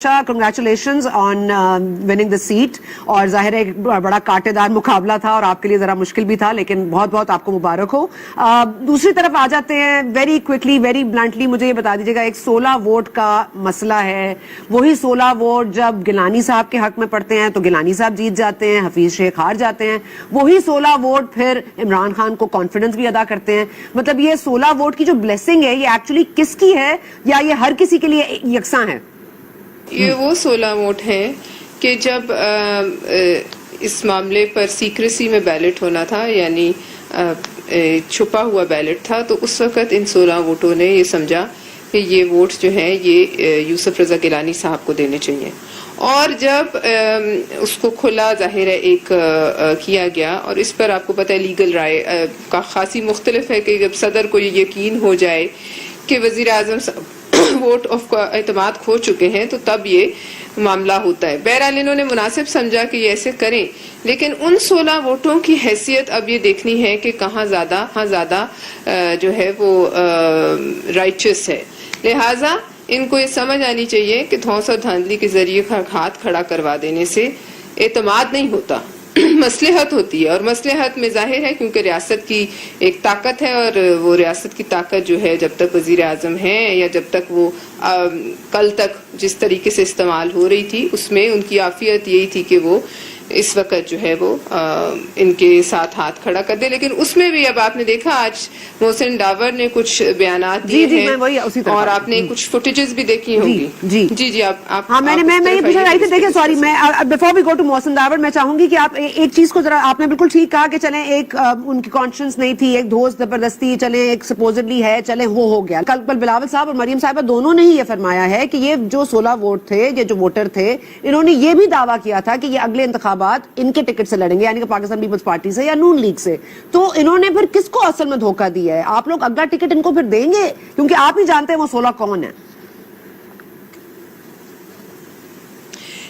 Congratulations on winning the set. اور ظاہر ہے ایک بڑا کانٹے دار مقابلہ تھا اور آپ کے لیے ذرا مشکل بھی تھا, لیکن بہت بہت آپ کو مبارک ہو. دوسری طرف آ جاتے ہیں, ویری کوئکلی ویری بلنٹلی مجھے یہ بتا دیجیے گا, ایک 16 ووٹ کا مسئلہ ہے. وہی 16 ووٹ جب گیلانی صاحب کے حق میں پڑتے ہیں تو گیلانی صاحب جیت جاتے ہیں, حفیظ شیخ ہار جاتے ہیں. وہی 16 ووٹ پھر عمران خان کو کانفیڈنس بھی ادا کرتے ہیں. مطلب یہ 16 ووٹ کی جو بلیسنگ ہے یہ ایکچولی کس کی ہے, یا یہ ہر کسی کے لیے یکساں ہے؟ یہ وہ 16 ووٹ ہیں کہ جب اس معاملے پر سیکریسی میں بیلٹ ہونا تھا, یعنی چھپا ہوا بیلٹ تھا, تو اس وقت ان 16 ووٹوں نے یہ سمجھا کہ یہ ووٹ جو ہیں یہ یوسف رضا گیلانی صاحب کو دینے چاہیے. اور جب اس کو کھلا ظاہر ہے ایک کیا گیا, اور اس پر آپ کو پتہ ہے لیگل رائے کا خاصی مختلف ہے کہ جب صدر کو یہ یقین ہو جائے کہ وزیر اعظم ووٹ آف کا اعتماد کھو چکے ہیں تو تب یہ معاملہ ہوتا ہے. بہرحال انہوں نے مناسب سمجھا کہ یہ ایسے کریں, لیکن ان 16 ووٹوں کی حیثیت اب یہ دیکھنی ہے کہ کہاں زیادہ جو ہے وہ رائچس ہے. لہٰذا ان کو یہ سمجھ آنی چاہیے کہ دھونس اور دھاندلی کے ذریعے ہاتھ کھڑا کروا دینے سے اعتماد نہیں ہوتا, مصلحت ہوتی ہے. اور مصلحت میں ظاہر ہے کیونکہ ریاست کی ایک طاقت ہے, اور وہ ریاست کی طاقت جو ہے جب تک وزیر اعظم ہیں یا جب تک وہ کل تک جس طریقے سے استعمال ہو رہی تھی اس میں ان کی عافیت یہی تھی کہ وہ اس وقت جو ہے وہ ان کے ساتھ ہاتھ کھڑا کر دے. لیکن اس میں بھی اب آپ نے دیکھا آج محسن ڈاور نے کچھ بیانات دیے ہیں اور آپ نے کچھ فوٹیجز بھی دیکھی ہوں گی. جی آپ ہاں, میں یہ پوچھ رہی تھی. دیکھیں سوری, میں بیفور وی گو ٹو محسن ڈاور میں چاہوں گی کہ آپ ایک چیز کو ذرا, آپ نے بالکل ٹھیک کہا کہ چلیں ایک ان کی کانشنس نہیں تھی, ایک دھوس زبردستی, چلیں ایک سپوزڈلی ہے, چلیں وہ ہو گیا. کل بلاول صاحب اور مریم صاحبہ دونوں نے ہی یہ فرمایا ہے کہ یہ جو 16 ووٹ تھے, یہ جو ووٹر تھے, انہوں نے یہ بھی دعویٰ کیا تھا کہ یہ اگلے انتخابات ان کے ٹکٹ سے لڑیں گے, یعنی کہ پاکستان پیپلز پارٹی سے یا نون لیگ سے. تو انہوں نے پھر کس کو اصل میں دھوکہ دیا ہے؟ آپ لوگ اگلا ٹکٹ ان کو پھر دیں گے, کیونکہ آپ ہی جانتے ہیں وہ 16 کون ہے.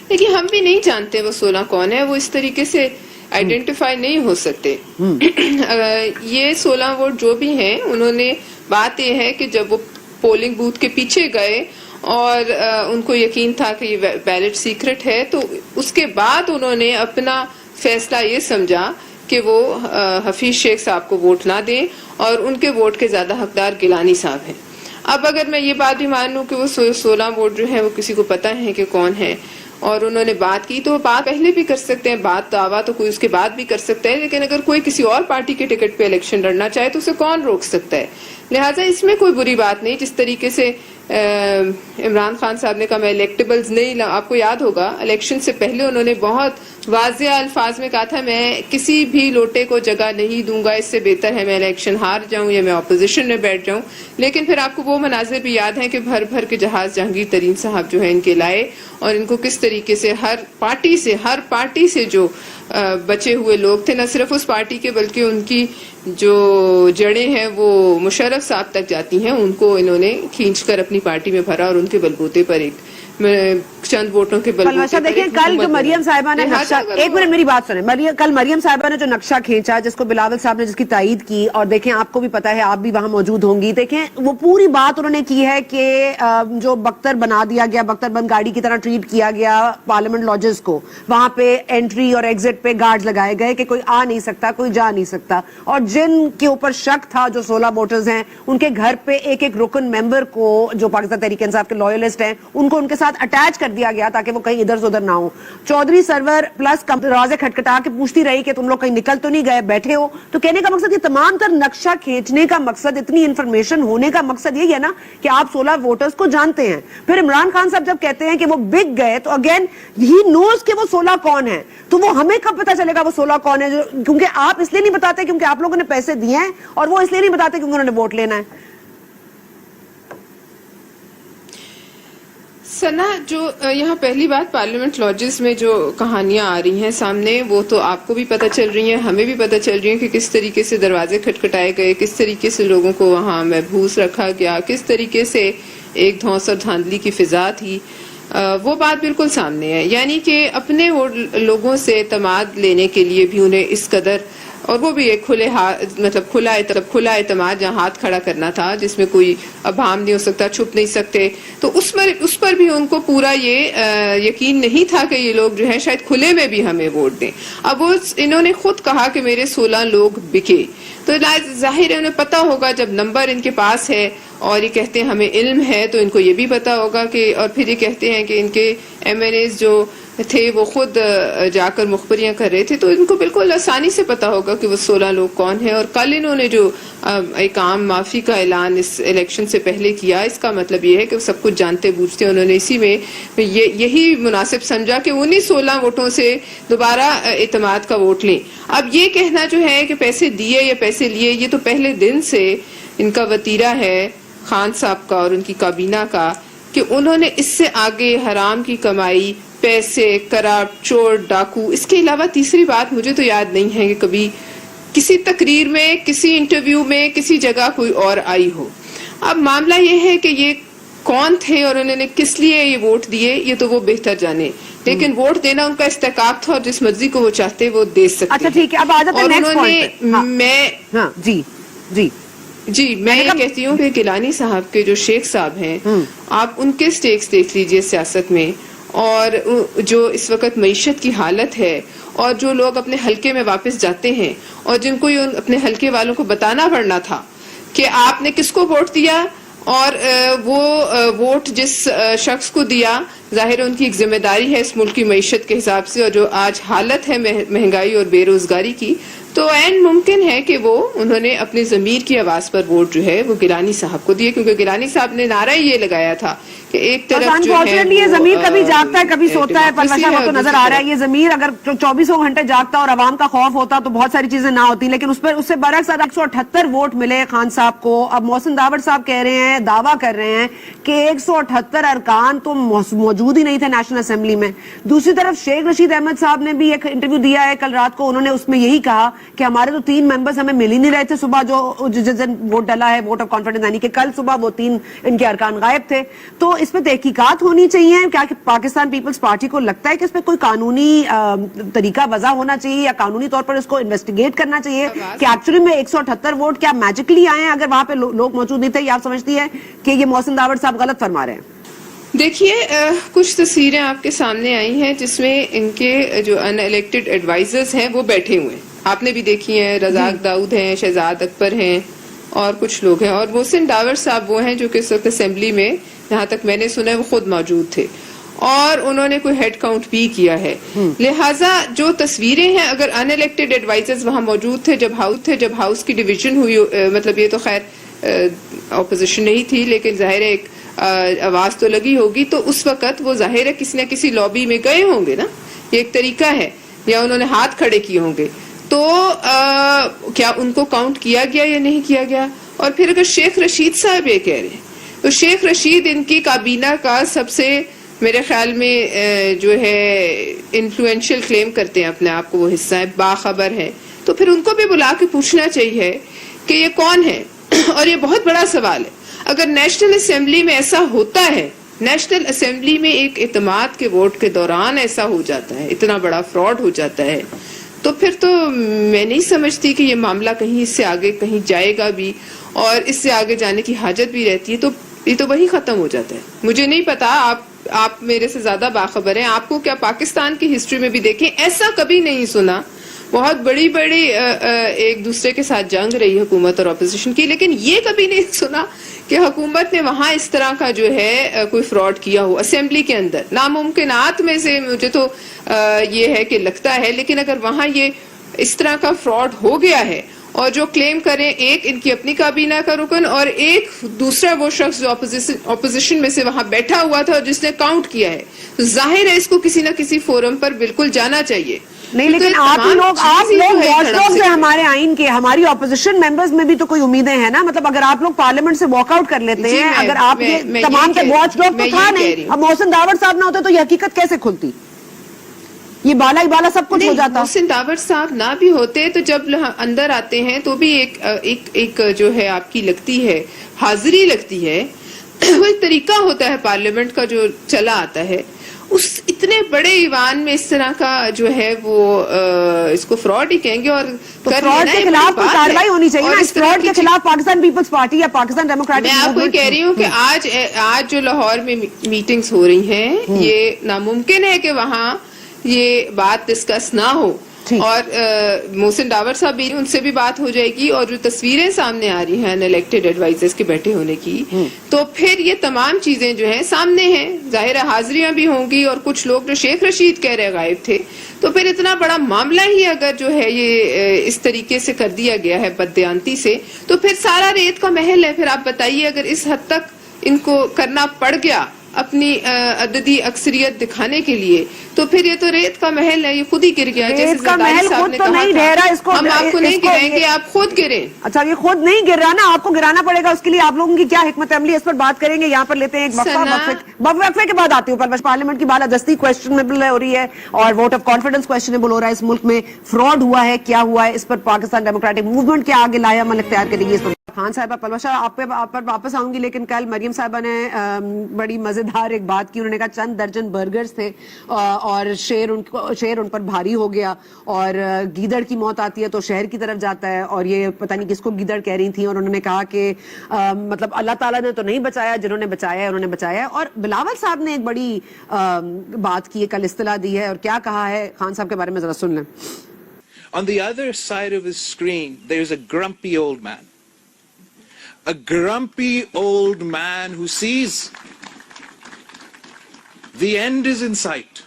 دیکھیے ہم بھی نہیں جانتے وہ 16 کون ہے, وہ اس طریقے سے آئیڈینٹیفائی نہیں ہو سکتے. یہ 16 ووٹ جو بھی ہیں, انہوں نے بات یہ ہے کہ جب وہ پولنگ بوتھ کے پیچھے گئے اور ان کو یقین تھا کہ یہ بیلٹ سیکرٹ ہے, تو اس کے بعد انہوں نے اپنا فیصلہ یہ سمجھا کہ وہ حفیظ شیخ صاحب کو ووٹ نہ دیں, اور ان کے ووٹ کے زیادہ حقدار گیلانی صاحب ہیں. اب اگر میں یہ بات بھی مان لوں کہ وہ 16 ووٹ جو ہیں وہ کسی کو پتہ ہے کہ کون ہے, اور انہوں نے بات کی, تو بات پہلے بھی کر سکتے ہیں, بات دعویٰ تو کوئی اس کے بعد بھی کر سکتا ہے, لیکن اگر کوئی کسی اور پارٹی کے ٹکٹ پہ الیکشن لڑنا چاہے تو اسے کون روک سکتا ہے. لہٰذا اس میں کوئی بری بات نہیں. جس طریقے سے عمران خان صاحب نے کہا میں الیکٹیبلز نہیں, آپ کو یاد ہوگا الیکشن سے پہلے انہوں نے بہت واضح الفاظ میں کہا تھا میں کسی بھی لوٹے کو جگہ نہیں دوں گا, اس سے بہتر ہے میں الیکشن ہار جاؤں یا میں اپوزیشن میں بیٹھ جاؤں. لیکن پھر آپ کو وہ مناظر بھی یاد ہیں کہ بھر بھر کے جہاز جہانگیر ترین صاحب جو ہے ان کے لائے, اور ان کو کس طریقے سے ہر پارٹی سے جو بچے ہوئے لوگ تھے, نہ صرف اس پارٹی کے بلکہ ان کی جو جڑیں ہیں وہ مشرف صاحب تک جاتی ہیں, ان کو انہوں نے کھینچ کر اپنی پارٹی میں بھرا, اور ان کے بلبوتے پر ایک چند ووٹوں کے بلبوتے پر. دیکھیں کل جو مریم صاحبہ نے نقشہ, ایک منٹ میری بات سنیں, کل مریم صاحبہ نے جو نقشہ کھینچا جس کو بلاول صاحب نے جس کی تائید کی, اور دیکھیں آپ کو بھی پتا ہے, آپ بھی وہاں موجود ہوں گی, دیکھیں وہ پوری بات انہوں نے کی ہے کہ جو بختر بنا دیا گیا, بختر بند گاڑی کی طرح ٹریٹ کیا گیا پارلیمنٹ لاجز کو, وہاں پہ انٹری اور ایگزٹ پہ گارڈز لگائے گئے کہ کوئی آ نہیں سکتا, کوئی جا نہیں سکتا, اور جن کے اوپر شک تھا جو 16 ووٹرز ہیں ان کے گھر پہ ایک رکن ممبر کو جو پاکستان تحریک انصاف کے لویلسٹ ہیں ان کو ان کے ساتھ اٹیچ کر دیا گیا تاکہ وہ کہیں ادھر سے ادھر نہ ہو. چودھری سرور پلس دروازے کھٹکھٹا کے پوچھتی رہی کہ تم لوگ کہیں نکل تو نہیں گئے, بیٹھے ہو. تو کہنے کا مقصد یہ تمام تر نقشہ کھینچنے کا مقصد, اتنی انفارمیشن ہونے کا مقصد یہی ہے نا کہ آپ 16 ووٹرز کو جانتے ہیں. پھر عمران خان صاحب جب کہتے ہیں کہ وہ بک گئے, تو اگین ہی نوز کہ وہ 16 کون ہیں, تو وہ ہمیں کب پتا چلے گا وہ 16 کون ہے؟ کیونکہ آپ اس لیے نہیں بتاتے کیونکہ آپ لوگوں نے پیسے دیے ہیں, اور وہ اس لیے نہیں بتاتے کیونکہ انہوں نے ووٹ لینا ہے. سنا جو یہاں پہلی بات پارلیمنٹ لاجز میں جو کہانیاں آ رہی ہیں سامنے, وہ تو آپ کو بھی پتہ چل رہی ہیں, ہمیں بھی پتہ چل رہی ہیں کہ کس طریقے سے دروازے کھٹکھٹائے گئے, کس طریقے سے لوگوں کو وہاں محبوس رکھا گیا, کس طریقے سے ایک دھونس اور دھاندلی کی فضا تھی. وہ بات بالکل سامنے ہے. یعنی کہ اپنے لوگوں سے اعتماد لینے کے لیے بھی انہیں اس قدر اور وہ بھی ایک مطلب کھلا اعتماد جہاں ہاتھ کھڑا کرنا تھا جس میں کوئی ابہام نہیں ہو سکتا, چھپ نہیں سکتے, تو اس پر بھی ان کو پورا یہ یقین نہیں تھا کہ یہ لوگ جو ہیں شاید کھلے میں بھی ہمیں ووٹ دیں. اب انہوں نے خود کہا کہ میرے 16 لوگ بکے, تو ظاہر ہے انہیں پتا ہوگا جب نمبر ان کے پاس ہے اور یہ کہتے ہیں ہمیں علم ہے, تو ان کو یہ بھی پتا ہوگا کہ, اور پھر یہ کہتے ہیں کہ ان کے ایم این ایز جو تھے وہ خود جا کر مخبریاں کر رہے تھے, تو ان کو بالکل آسانی سے پتا ہوگا کہ وہ 16 لوگ کون ہیں. اور کل انہوں نے جو ایک عام معافی کا اعلان اس الیکشن سے پہلے کیا, اس کا مطلب یہ ہے کہ وہ سب کچھ جانتے بوجھتے, انہوں نے اسی میں یہی مناسب سمجھا کہ انہیں 16 ووٹوں سے دوبارہ اعتماد کا ووٹ لیں. اب یہ کہنا جو ہے کہ پیسے دیے یا پیسے لیے, یہ تو پہلے دن سے ان کا وتیرہ ہے خان صاحب کا اور ان کی کابینہ کا, کہ انہوں نے اس سے آگے حرام کی کمائی, پیسے, کرپٹ, چور, ڈاکو, اس کے علاوہ تیسری بات مجھے تو یاد نہیں ہے کہ کبھی کسی تقریر میں, کسی انٹرویو میں, کسی جگہ کوئی اور آئی ہو. اب معاملہ یہ ہے کہ یہ کون تھے اور انہوں نے کس لیے یہ ووٹ دیے, یہ تو وہ بہتر جانے, لیکن ووٹ دینا ان کا استحقاق تھا اور جس مرضی کو وہ چاہتے وہ دے سکتے. اچھا ٹھیک ہے, اب آ جاتے ہیں نیکسٹ پوائنٹ پہ. جی میں یہ کہتی ہوں کہ گیلانی صاحب کے جو شیخ صاحب ہیں, آپ ان کے سٹیکس دیکھ لیجئے سیاست میں, اور جو اس وقت معیشت کی حالت ہے, اور جو لوگ اپنے حلقے میں واپس جاتے ہیں اور جن کو اپنے حلقے والوں کو بتانا پڑنا تھا کہ آپ نے کس کو ووٹ دیا, اور وہ ووٹ جس شخص کو دیا ظاہر ان کی ایک ذمہ داری ہے اس ملک کی معیشت کے حساب سے, اور جو آج حالت ہے مہنگائی اور بے روزگاری کی, تو عین ممکن ہے کہ انہوں نے اپنی ضمیر کی آواز پر ووٹ جو ہے وہ گیلانی صاححب کو دیے, کیونکہ گیلانی صاحب نے نعرہ یہ لگایا تھا کہ ایک طرف جو ہے یہ ضمیر کبھی جاگتا ہے کبھی سوتا ہے, پرویز صاحب کو نظر آ رہا ہے یہ ضمیر اگر 24 گھنٹے جاگتا اور عوام کا خوف ہوتا تو بہت ساری چیزیں نہ ہوتی, لیکن اس سے برعکس 178 ووٹ ملے خان صاحب کو. اب محسن داوڑ صاحب کہہ رہے ہیں, دعویٰ کر رہے ہیں کہ 178 ارکان تو موجود ہی نہیں تھے نیشنل اسمبلی میں. دوسری طرف شیخ رشید احمد صاحب نے بھی ایک انٹرویو دیا ہے کل رات کو, انہوں نے اس میں یہی کہا کہ ہمارے تو 3 ممبرز ہمیں مل ہی نہیں رہے تھے صبح, جو جس دن ووٹ ڈلا ہے ووٹ آف کانفیڈنس, یعنی کہ کل صبح وہ 3 ان کے ارکان غائب تھے. تو اس پہ تحقیقات ہونی چاہیے. کیا پاکستان پیپلز پارٹی کو لگتا ہے کہ اس پہ کوئی قانونی طریقہ وضع ہونا چاہیے یا قانونی طور پر اس کو انویسٹیگیٹ کرنا چاہیے کہ ایکچولی میں 178 ووٹ کیا میجیکلی آئے ہیں, اگر وہاں پہ لوگ موجود نہیں تھے, یا آپ سمجھتی ہے کہ یہ محسن داوڑ صاحب غلط فرما رہے ہیں؟ دیکھیے کچھ تصویریں آپ کے سامنے آئی ہیں جس میں ان کے جو ان الیکٹڈ ایڈوائزرز ہیں وہ بیٹھے ہوئے ہیں, آپ نے بھی دیکھی ہیں, رزاق داؤد ہیں, شہزاد اکبر ہیں اور کچھ لوگ ہیں, اور محسن داوڑ صاحب وہ ہیں جو کہ اس وقت اسمبلی میں جہاں تک میں نے سنا ہے وہ خود موجود تھے, اور انہوں نے کوئی ہیڈ کاؤنٹ بھی کیا ہے. لہٰذا جو تصویریں ہیں, اگر ان الیکٹڈ ایڈوائزرز وہاں موجود تھے جب ہاؤس کی ڈویژن ہوئی, مطلب یہ تو خیر اپوزیشن نہیں تھی لیکن ظاہر ہے ایک آواز تو لگی ہوگی, تو اس وقت وہ ظاہر ہے کسی نہ کسی لابی میں گئے ہوں گے نا, یہ ایک طریقہ ہے, یا انہوں نے ہاتھ کھڑے کیے ہوں گے. تو کیا ان کو کاؤنٹ کیا گیا یا نہیں کیا گیا؟ اور پھر اگر شیخ رشید صاحب یہ کہہ رہے ہیں تو شیخ رشید ان کی کابینہ کا سب سے میرے خیال میں جو ہے انفلوئنشل کلیم کرتے ہیں اپنے آپ کو, وہ حصہ ہے, باخبر ہے, تو پھر ان کو بھی بلا کے پوچھنا چاہیے کہ یہ کون ہے. اور یہ بہت بڑا سوال ہے, اگر نیشنل اسمبلی میں ایسا ہوتا ہے, نیشنل اسمبلی میں ایک اعتماد کے ووٹ کے دوران ایسا ہو جاتا ہے, اتنا بڑا فراڈ ہو جاتا ہے, تو پھر تو میں نہیں سمجھتی کہ یہ معاملہ کہیں اس سے آگے کہیں جائے گا بھی, اور اس سے آگے جانے کی حاجت بھی رہتی ہے, تو یہ تو وہی ختم ہو جاتا ہے. مجھے نہیں پتا, آپ میرے سے زیادہ باخبر ہیں, آپ کو کیا پاکستان کی ہسٹری میں بھی دیکھیں ایسا کبھی نہیں سنا, بہت بڑی ایک دوسرے کے ساتھ جنگ رہی حکومت اور اپوزیشن کی, لیکن یہ کبھی نہیں سنا کہ حکومت نے وہاں اس طرح کا جو ہے کوئی فراڈ کیا ہو اسمبلی کے اندر. ناممکنات میں سے مجھے تو یہ ہے کہ لگتا ہے, لیکن اگر وہاں یہ اس طرح کا فراڈ ہو گیا ہے, اور جو کلیم کریں ایک ان کی اپنی کابینہ کا رکن اور ایک دوسرا وہ شخص جو اپوزیشن میں سے وہاں بیٹھا ہوا تھا اور جس نے کاؤنٹ کیا ہے, تو ظاہر ہے اس کو کسی نہ کسی فورم پر بالکل جانا چاہیے. نہیں, لیکن آپ لوگ واچ ڈاگز ہیں ہمارے آئین کے, ہماری اپوزیشن ممبرز میں بھی تو کوئی امیدیں ہیں نا, مطلب اگر آپ لوگ پارلیمنٹ سے واک آؤٹ کر لیتے ہیں, اگر آپ یہ تمام کے واچ ڈاگ تو تھا نہیں, اب محسن داوڑ صاحب نہ ہوتے تو یہ حقیقت کیسے کھلتی, یہ بالا ہی بالا سب کچھ ہو جاتا. محسن داوڑ صاحب نہ بھی ہوتے تو جب اندر آتے ہیں تو بھی ایک جو ہے آپ کی لگتی ہے حاضری لگتی ہے, وہ ایک طریقہ ہوتا ہے پارلیمنٹ کا جو چلا آتا ہے, اس اتنے بڑے ایوان میں اس طرح کا جو ہے وہ اس کو فراڈ ہی کہیں گے. اور فراڈ کے خلاف کوئی کارروائی ہونی چاہیے نا. اس فراڈ کے خلاف پاکستان پیپلز پارٹی یا پاکستان ڈیموکریٹک میں آپ کو کہہ رہی ہوں کہ آج جو لاہور میں میٹنگز ہو رہی ہیں یہ ناممکن ہے کہ وہاں یہ بات ڈسکس نہ ہو. اور محسن ڈاور صاحب بھی ان سے بھی بات ہو جائے گی. اور جو تصویریں سامنے آ رہی ہیں الیکٹڈ ایڈوائزرز کے بیٹھے ہونے کی, تو پھر یہ تمام چیزیں جو ہیں سامنے ہیں. ظاہر حاضریاں بھی ہوں گی, اور کچھ لوگ جو شیخ رشید کہہ رہے غائب تھے. تو پھر اتنا بڑا معاملہ ہی اگر جو ہے یہ اس طریقے سے کر دیا گیا ہے بددیانتی سے, تو پھر سارا ریت کا محل ہے. پھر آپ بتائیے اگر اس حد تک ان کو کرنا پڑ گیا اپنی عددی اکثریت دکھانے کے لیے, تو پھر یہ تو ریت کا محل ہے, یہ خود ہی گر گیا. جیسے زرداری صاحب نے کہا تھا ہم آپ کو نہیں گرائیں گے, آپ خود گریں. اچھا یہ خود نہیں گر رہا نا, آپ کو گرانا پڑے گا. اس کے لیے آپ لوگوں کی کیا حکمت عملی, اس پر بات کریں گے. یہاں پر لیتے ہیں ایک وقفے کے بعد آتی ہوں. پارلیمنٹ کی بالادستی کویسچنیبل ہو رہی ہے اور ووٹ آف کانفیڈنس کویسچنیبل ہو رہا ہے. اس ملک میں فراڈ ہوا ہے, کیا ہوا ہے, اس پر پاکستان ڈیموکریٹک موومنٹ کیا آگے لایا عمل اختیار کرے گی. خان صاحبہ, پلوہ شاہ آپ پر واپس آؤں گی, لیکن کل مریم صاحبہ نے بڑی مزیدار ایک بات کی. انہوں نے کہا چند درجن برگرز تھے اور شیر ان پر بھاری ہو گیا, اور گیدڑ کی موت آتی ہے تو شہر کی طرف جاتا ہے. اور یہ پتہ نہیں کس کو گیدڑ کہہ رہی تھیں, اور انہوں نے کہا کہ مطلب اللہ تعالیٰ نے تو نہیں بچایا, جنہوں نے بچایا ہے انہوں نے بچایا ہے. اور بلاول صاحب نے ایک بڑی بات کی ہے, کل اصطلاح دی ہے, اور کیا کہا ہے خان صاحب کے بارے میں ذرا سن لیں. On the other side of his screen there is a grumpy old man. A grumpy old man who sees the end is in sight.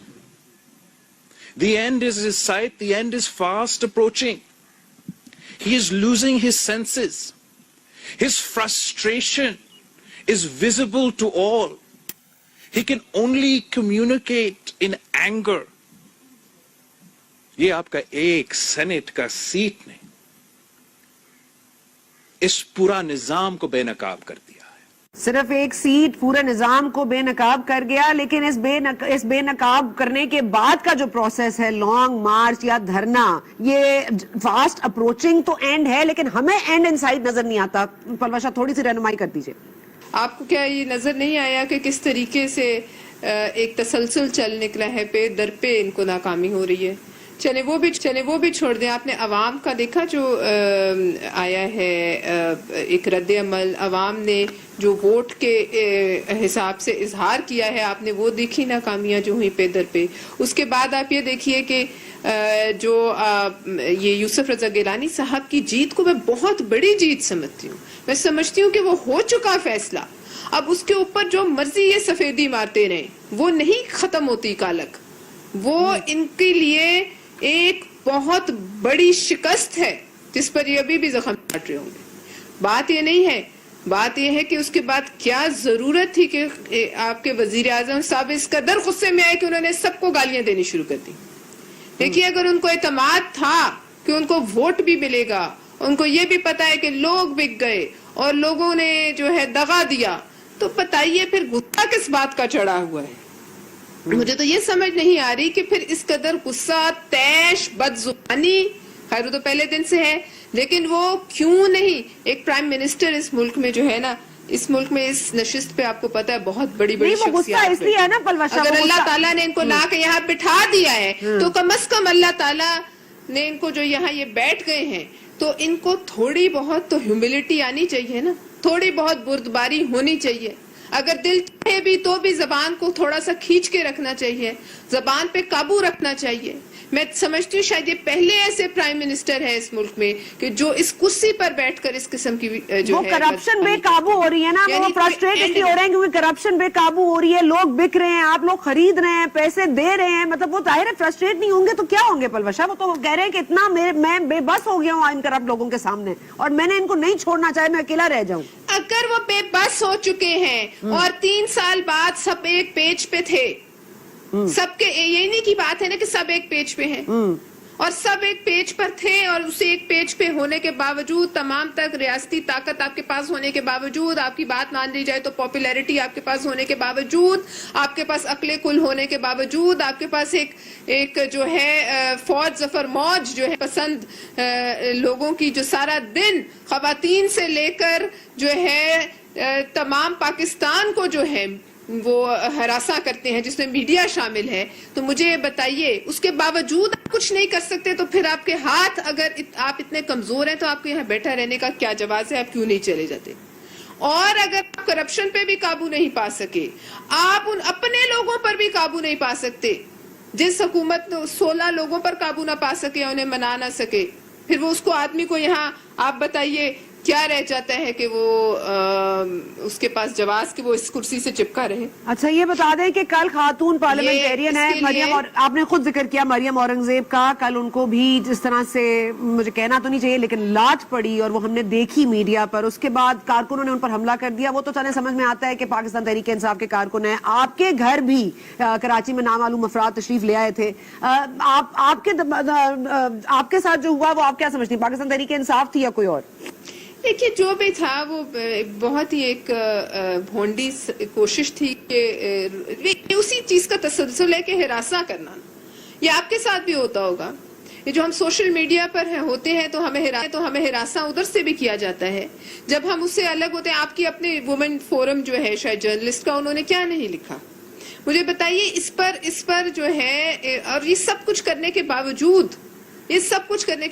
The end is in sight. The end is fast approaching. He is losing his senses. His frustration is visible to all. He can only communicate in anger. یہ آپ کا ایک Saint کا set نے اس پورا نظام کو بے نقاب کر دیا ہے. صرف ایک سیٹ پورے نظام کو بے نقاب کر گیا, لیکن اس بے نقاب کرنے کے بعد کا جو پروسیس ہے, لانگ مارچ یا دھرنا, یہ فاسٹ اپروچنگ تو اینڈ ہے, لیکن ہمیں اینڈ ان سائٹ نظر نہیں آتا. پلوہ شاہ تھوڑی سی رہنمائی کر دیجئے. آپ کو کیا یہ نظر نہیں آیا کہ کس طریقے سے ایک تسلسل چل نکلا ہے, پہ در پہ ان کو ناکامی ہو رہی ہے. چلے وہ بھی چھوڑ دیں. آپ نے عوام کا دیکھا جو آیا ہے ایک رد عمل, عوام نے جو ووٹ کے حساب سے اظہار کیا ہے, آپ نے وہ دیکھی ناکامیاں جو ہوئی پہ در پہ. اس کے بعد آپ یہ دیکھیے کہ جو یہ یوسف رضا گیلانی صاحب کی جیت کو میں بہت بڑی جیت سمجھتی ہوں. میں سمجھتی ہوں کہ وہ ہو چکا فیصلہ, اب اس کے اوپر جو مرضی یہ سفیدی مارتے رہیں وہ نہیں ختم ہوتی کالک. وہ ان کے لیے ایک بہت بڑی شکست ہے جس پر یہ ابھی بھی زخم کاٹ رہے ہوں گے. بات یہ نہیں ہے, بات یہ ہے کہ اس کے بعد کیا ضرورت تھی کہ آپ کے وزیر اعظم صاحب اس قدر غصے میں آئے کہ انہوں نے سب کو گالیاں دینی شروع کر دی. دیکھیے اگر ان کو اعتماد تھا کہ ان کو ووٹ بھی ملے گا, ان کو یہ بھی پتا ہے کہ لوگ بک گئے اور لوگوں نے جو ہے دغا دیا, تو بتائیے پھر غصہ کس بات کا چڑھا ہوا ہے. مجھے تو یہ سمجھ نہیں آ رہی کہ پھر اس قدر غصہ, تیش, بد زبانی, خیر وہ تو پہلے دن سے ہے, لیکن وہ کیوں نہیں ایک پرائم منسٹر اس ملک میں جو ہے نا, اس ملک میں اس نشست پہ آپ کو پتا ہے بہت بڑی بڑی شخصیات, اگر اللہ تعالیٰ نے ان کو لا کے یہاں بٹھا دیا ہے تو کم از کم اللہ تعالیٰ نے ان کو جو یہاں یہ بیٹھ گئے ہیں تو ان کو تھوڑی بہت تو ہیوملٹی آنی چاہیے نا, تھوڑی بہت بردباری ہونی چاہیے. اگر دل چاہے بھی تو بھی زبان کو تھوڑا سا کھینچ کے رکھنا چاہیے, زبان پہ قابو رکھنا چاہیے. میں سمجھتی ہوں شاید یہ پہلے ایسے پرائم منسٹر ہے اس ملک میں کہ جو اس کرسی پر بیٹھ کر اس قسم کی جو ہے کرپشن بے قابو ہو رہی ہے نا, وہ فرسٹریٹ اس لیے ہو رہے ہیں کیونکہ کرپشن بے قابو ہو رہی ہے, لوگ بک رہے ہیں, آپ لوگ خرید رہے ہیں, پیسے دے رہے ہیں, مطلب وہ ظاہر ہے فرسٹریٹ نہیں ہوں گے تو کیا ہوں گے پلوہ شاہ. وہ تو کہہ رہے ہیں کہ اتنا میں بے بس ہو گیا ہوں ان کرپٹ لوگوں کے سامنے, اور میں نے ان کو نہیں چھوڑنا چاہے, میں اکیلا رہ جاؤں. اگر وہ بے بس ہو چکے ہیں اور 3 سال بعد سب ایک پیج پہ تھے, سب کے یہی نہیں کی بات ہے نا کہ سب ایک پیج پہ ہیں, اور سب ایک پیج پر تھے, اور اسے ایک پیج پہ ہونے کے باوجود, تمام تک ریاستی طاقت آپ کے پاس ہونے کے باوجود, آپ کی بات مان لی جائے تو پاپولیرٹی آپ کے پاس ہونے کے باوجود, آپ کے پاس عقل کل ہونے کے باوجود, آپ کے پاس ایک جو ہے فوج ظفر موج جو ہے پسند لوگوں کی, جو سارا دن خواتین سے لے کر جو ہے تمام پاکستان کو جو ہے وہ ہراساں کرتے ہیں جس میں میڈیا شامل ہے، تو مجھے یہ بتائیے اس کے باوجود آپ کچھ نہیں کر سکتے تو پھر آپ کے ہاتھ اگر آپ اتنے کمزور ہیں تو آپ کو یہاں بیٹھا رہنے کا کیا جواز ہے؟ آپ کیوں نہیں چلے جاتے؟ اور اگر آپ کرپشن پہ بھی قابو نہیں پا سکے، آپ ان اپنے لوگوں پر بھی قابو نہیں پا سکتے، جس حکومت 16 لوگوں پر قابو نہ پا سکے، انہیں منا نہ سکے، پھر وہ اس کو آدمی کو یہاں آپ بتائیے کیا رہ جاتا ہے کہ وہ اس کے پاس جواز کہ وہ اس کرسی سے چپکا رہے؟ اچھا یہ بتا دیں کہ کل خاتون پارلیمنٹیرین ہے مریم، اور آپ نے خود ذکر کیا مریم اورنگزیب کا، کل ان کو بھی جس طرح سے مجھے کہنا تو نہیں چاہیے لیکن لات پڑی اور وہ ہم نے دیکھی میڈیا پر، اس کے بعد کارکنوں نے ان پر حملہ کر دیا. وہ تو چلے سمجھ میں آتا ہے کہ پاکستان تحریک انصاف کے کارکن ہیں، آپ کے گھر بھی کراچی میں نامعلوم افراد تشریف لے آئے تھے، آپ کے ساتھ جو ہوا وہ آپ کیا سمجھتی ہیں؟ پاکستان تحریک انصاف تھی یا کوئی اور؟ دیکھیے جو بھی تھا وہ بہت ہی ایک بھونڈی کوشش تھی کہ اسی چیز کا تسلسل لے کے ہراساں کرنا. یہ آپ کے ساتھ بھی ہوتا ہوگا، یہ جو ہم سوشل میڈیا پر ہوتے ہیں تو ہمیں ہراساں ادھر سے بھی کیا جاتا ہے. جب ہم اس سے الگ ہوتے ہیں، آپ کی اپنے وومن فورم جو ہے شاید جرنلسٹ کا، انہوں نے کیا نہیں لکھا؟ مجھے بتائیے اس پر جو ہے، اور یہ سب کچھ کرنے کے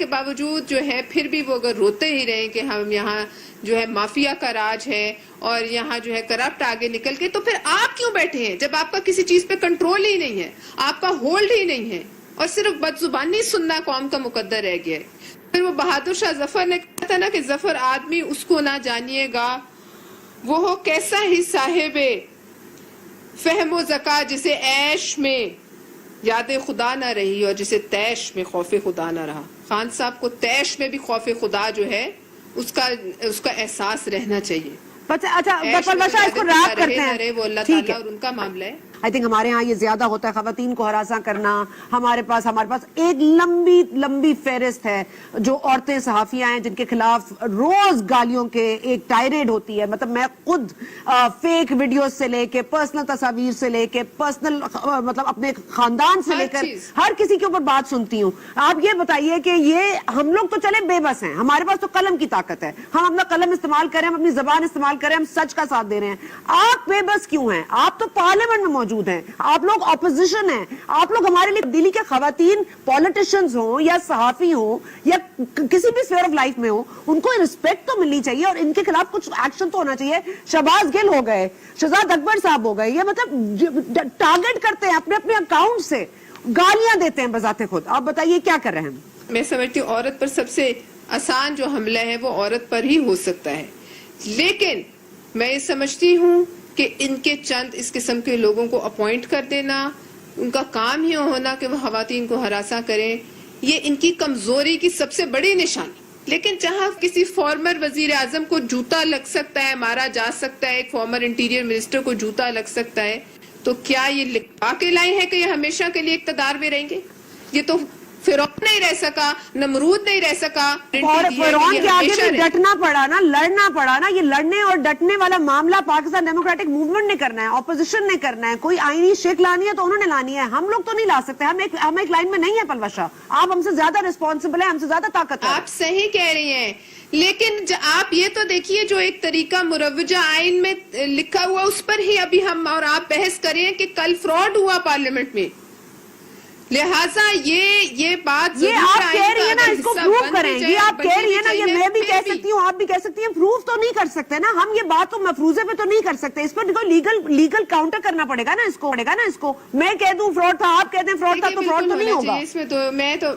باوجود جو ہے پھر بھی وہ اگر روتے ہی رہے کہ ہم یہاں جو ہے مافیا کا راج ہے اور یہاں جو ہے کرپٹ آگے نکل کے، تو پھر آپ کیوں بیٹھے ہیں جب آپ کا کسی چیز پہ کنٹرول ہی نہیں ہے، آپ کا ہولڈ ہی نہیں ہے، اور صرف بد زبانی سننا قوم کا مقدر رہ گیا ہے؟ پھر وہ بہادر شاہ ظفر نے کہا تھا نا کہ ظفر آدمی اس کو نہ جانیے گا وہ ہو کیسا ہی صاحب فہم و ذکا جسے عیش میں یاد خدا نہ رہی اور جسے تیش میں خوف خدا نہ رہا. خان صاحب کو تیش میں بھی خوف خدا جو ہے اس کا احساس رہنا چاہیے. اچھا پلوشا اس کو ریپ کرتے ہیں، وہ اللہ تعالیٰ اور ان کا معاملہ ہے. آئی تھنک ہمارے ہاں یہ زیادہ ہوتا ہے، خواتین کو ہراساں کرنا. ہمارے پاس ایک لمبی فہرست ہے جو عورتیں صحافیاں ہیں جن کے خلاف روز گالیوں کے ایک ٹائریڈ ہوتی ہے. مطلب میں خود فیک ویڈیوز سے لے کے پرسنل تصاویر سے لے کے پرسنل مطلب اپنے خاندان سے لے کر ہر کسی کے اوپر بات سنتی ہوں. آپ یہ بتائیے کہ یہ ہم لوگ تو چلے بے بس ہیں، ہمارے پاس تو قلم کی طاقت ہے، ہم اپنا قلم استعمال کریں، ہم اپنی زبان استعمال کریں، ہم سچ کا ساتھ دے رہے ہیں. آپ بے بس کیوں ہیں؟ آپ تو پارلیمنٹ میں موجود ہیں، آپ لوگ اپوزیشن ہیں، آپ لوگ ہمارے لیے دلی کے خواتین پولیٹیشنز ہوں یا صحافی ہوں یا کسی بھی سفیر آف لائف میں ہوں، ان کو رسپیکٹ تو ملنی چاہیے اور ان کے خلاف کچھ ایکشن تو ہونا چاہیے. شہباز گل ہو گئے، شہزاد اکبر صاحب ہو گئے، یہ مطلب ٹارگٹ کرتے ہیں اپنے اکاؤنٹ سے، گالیاں دیتے ہیں بذات خود. آپ بتائیے کیا کر رہے ہیں؟ میں سمجھتی ہوں عورت پر سب سے آسان جو حملہ ہے وہ عورت پر ہی ہو سکتا ہے، لیکن میں یہ سمجھتی ہوں کہ ان کے چند اس قسم کے لوگوں کو اپوائنٹ کر دینا، ان کا کام ہی ہونا کہ وہ خواتین کو ہراساں کریں، یہ ان کی کمزوری کی سب سے بڑی نشانی. لیکن جہاں کسی فارمر وزیر اعظم کو جوتا لگ سکتا ہے، مارا جا سکتا ہے، ایک فارمر انٹیریئر منسٹر کو جوتا لگ سکتا ہے، تو کیا یہ لکھا کے لائے ہیں کہ یہ ہمیشہ کے لیے اقتدار میں رہیں گے؟ یہ تو فرعون نہیں رہ سکا، نمرود نہیں رہ سکا، اور فرعون کے آگے بھی ڈٹنا پڑا نا، لڑنا پڑا نا. یہ لڑنے اور ڈٹنے والا معاملہ پاکستان ڈیموکریٹک موومنٹ نے کرنا ہے، اپوزیشن نے کرنا ہے. کوئی آئینی شک لانی ہے تو انہوں نے لانی ہے، ہم لوگ تو نہیں لا سکتے. ہم ایک لائن میں نہیں ہے پلوشا، آپ ہم سے زیادہ ریسپانسبل ہیں، ہم سے زیادہ طاقت ہے. آپ صحیح کہہ رہی ہیں، لیکن آپ یہ تو دیکھیے جو ایک طریقہ مروجہ آئین میں لکھا ہوا اس پر ہی ابھی ہم اور آپ بحث کریں کہ کل فراڈ ہوا پارلیمنٹ میں، لہٰذا یہ بات یہ آپ کہہ رہی ہیں نا، اس کو پروف کریں. یہ آپ کہہ رہی ہیں نا، یہ میں بھی کہہ سکتی ہوں، آپ بھی کہہ سکتی ہیں، پروف تو نہیں کر سکتے نا ہم. یہ بات تو مفروضے پہ تو نہیں کر سکتے، اس پر لیگل کاؤنٹر کرنا پڑے گا نا. اس کو میں کہہ دوں فراڈ تھا، آپ کہہ دیں فراڈ تھا، تو فراڈ تو نہیں ہوگا. اس میں تو میں تو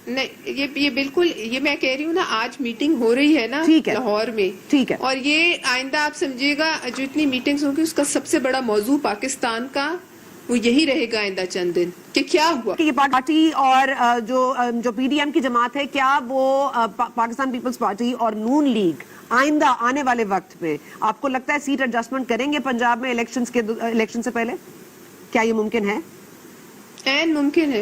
نہیں، یہ بالکل، یہ میں کہہ رہی ہوں نا، آج میٹنگ ہو رہی ہے نا لاہور میں، ٹھیک ہے، اور یہ آئندہ آپ سمجھیے گا جو اتنی میٹنگز ہوں گی اس کا سب سے بڑا موضوع پاکستان کا وہ یہی رہے گا آئندہ چند دن کہ کیا ہوا. یہ پارٹی اور جو پی ڈی ایم کی جماعت ہے، کیا وہ پاکستان پیپلز پارٹی اور نون لیگ آئندہ آنے والے وقت میں آپ کو لگتا ہے سیٹ ایڈجسٹمنٹ کریں گے پنجاب میں الیکشن سے پہلے؟ کیا یہ ممکن ہے؟ این ممکن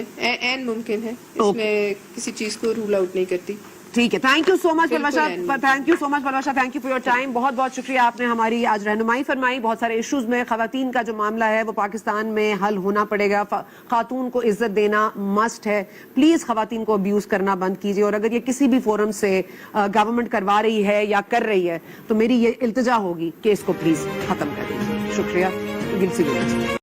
ہے، اس میں کسی چیز کو رول آؤٹ نہیں کرتی. ٹھیک ہے، thank you so much Palwasha, thank you so much Palwasha, thank you for your time. بہت بہت شکریہ، آپ نے ہماری آج رہنمائی فرمائی. بہت سارے ایشوز میں خواتین کا جو معاملہ ہے وہ پاکستان میں حل ہونا پڑے گا. خاتون کو عزت دینا مسٹ ہے. پلیز خواتین کو ابیوز کرنا بند کیجیے، اور اگر یہ کسی بھی فورم سے گورنمنٹ کروا رہی ہے یا کر رہی ہے تو میری یہ التجا ہوگی کہ اس کو پلیز ختم کر دیجیے. شکریہ. Gilsi Village.